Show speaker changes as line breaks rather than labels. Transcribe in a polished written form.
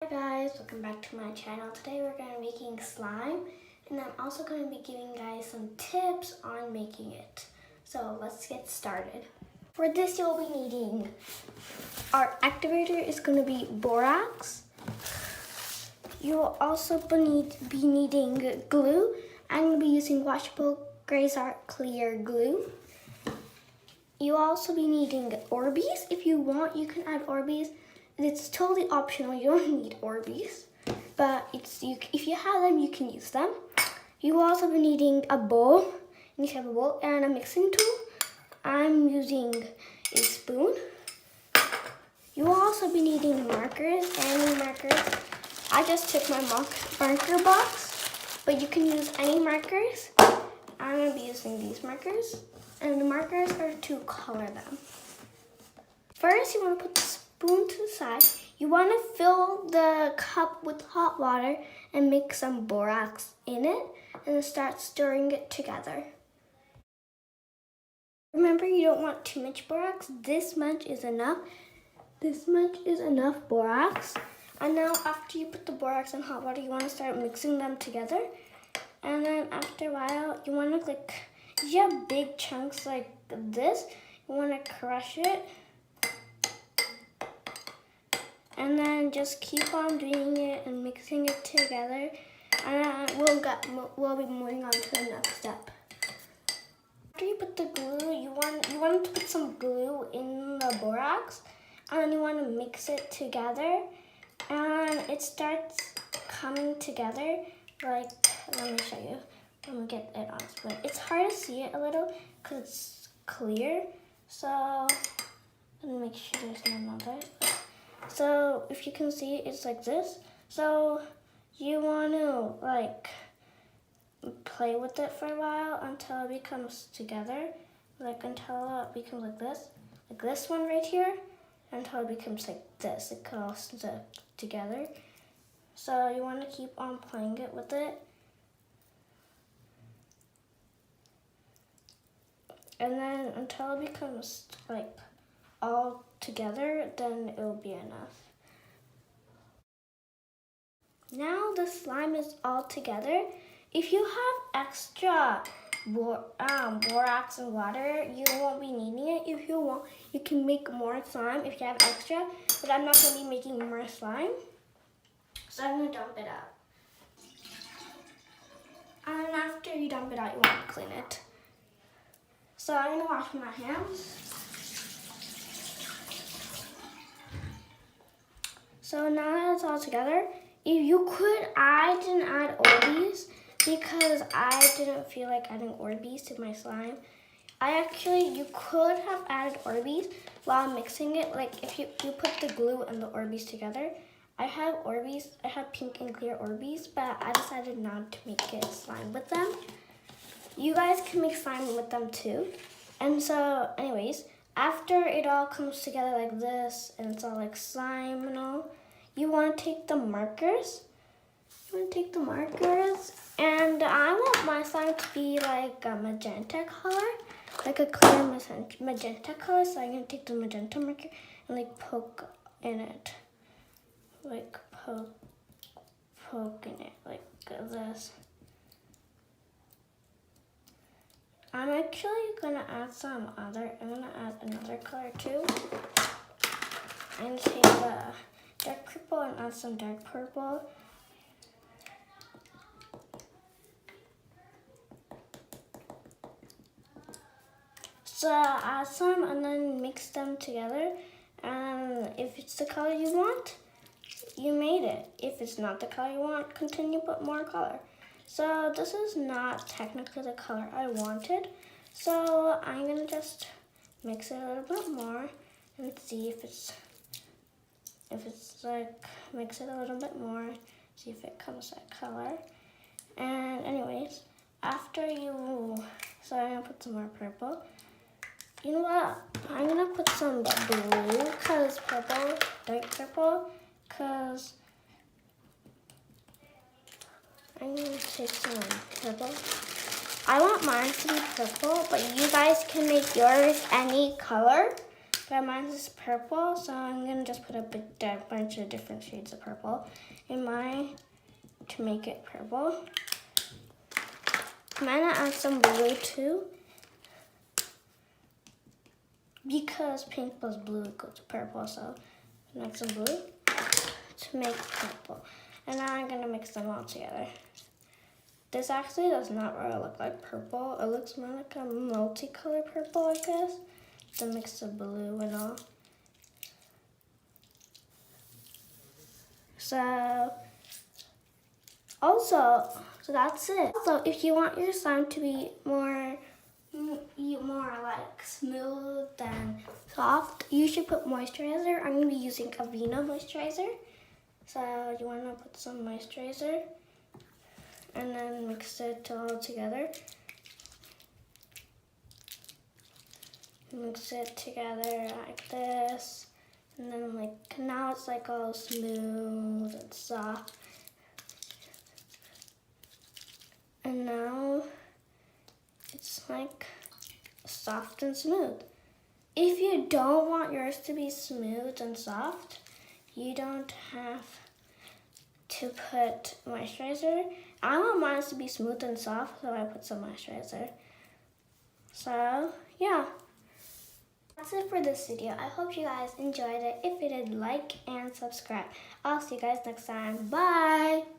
Hi guys, welcome back to my channel. Today we're going to be making slime, and I'm also going to be giving you guys some tips on making it. So let's get started. For this you'll be needing, our activator is going to be Borax. You'll also be needing glue. I'm going to be using Washable Cra-Z-Art clear glue. You'll also be needing Orbeez. If you want, you can add Orbeez. It's totally optional. You don't need Orbeez, but if you have them, you can use them. You will also be needing a bowl. You need to have a bowl and a mixing tool. I'm using a spoon. You will also be needing markers, any markers. I just took my marker box, but you can use any markers. I'm going to be using these markers, and the markers are to color them. First, you want to put the spoon to the side. You want to fill the cup with hot water and mix some borax in it and then start stirring it together. Remember, you don't want too much borax. This much is enough. This much is enough borax. And now after you put the borax in hot water, you want to start mixing them together. And then after a while, you want to if you have big chunks like this, you want to crush it. And then just keep on doing it and mixing it together. And we'll be moving on to the next step. After you put the glue, you want to put some glue in the borax, and then you want to mix it together. And it starts coming together. Let me show you. Let me get it on spoon. It's hard to see it a little because it's clear. So let me make sure there's no other. So if you can see, it's like this. So you want to play with it for a while until it becomes together, until it becomes like this one right here, until it becomes like this. It all stuck together. So you want to keep on playing it with it. And then until it becomes all together, then it will be enough. Now the slime is all together. If you have extra borax and water, you won't be needing it. If you want, you can make more slime if you have extra, but I'm not going to be making more slime. So I'm going to dump it out. And after you dump it out, you want to clean it. So I'm going to wash my hands. So now that it's all together, if you could, I didn't add Orbeez because I didn't feel like adding Orbeez to my slime. You could have added Orbeez while mixing it. If you put the glue and the Orbeez together. I have Orbeez, I have pink and clear Orbeez, but I decided not to make it slime with them. You guys can make slime with them too. And so anyways, after it all comes together like this and it's all like slime and all, you want to take the markers. And I want my slime to be like a magenta color, like a clear magenta color. So I'm going to take the magenta marker and poke in it. Poke in it like this. I'm actually gonna add I'm gonna add another color too. I'm gonna take the dark purple and add some dark purple. So add some and then mix them together. And if it's the color you want, you made it. If it's not the color you want, continue put more color. So this is not technically the color I wanted. So I'm gonna just mix it a little bit more and see if it's mix it a little bit more, see if it comes that color. And anyways, so I'm gonna put some more purple. You know what? I'm gonna put some blue dark purple, cause I'm gonna take some purple. I want mine to be purple, but you guys can make yours any color. but mine is purple, so I'm gonna just put a bunch of different shades of purple in mine to make it purple. I'm gonna add some blue too, because pink plus blue equals to purple, so I'm gonna add some blue to make purple. And now I'm gonna mix them all together. This actually does not really look like purple. It looks more like a multicolored purple, I guess. The mix of blue and all. So that's it. So if you want your slime to be more like smooth and soft, you should put moisturizer. I'm gonna be using Aveeno moisturizer. So you wanna put some moisturizer and then mix it all together. Mix it together like this. And then now it's like all smooth and soft. And now it's like soft and smooth. If you don't want yours to be smooth and soft, you don't have to put moisturizer. I want mine to be smooth and soft, so I put some moisturizer. So yeah, that's it for this video. I hope you guys enjoyed it. If you did, like and subscribe. I'll see you guys next time. Bye!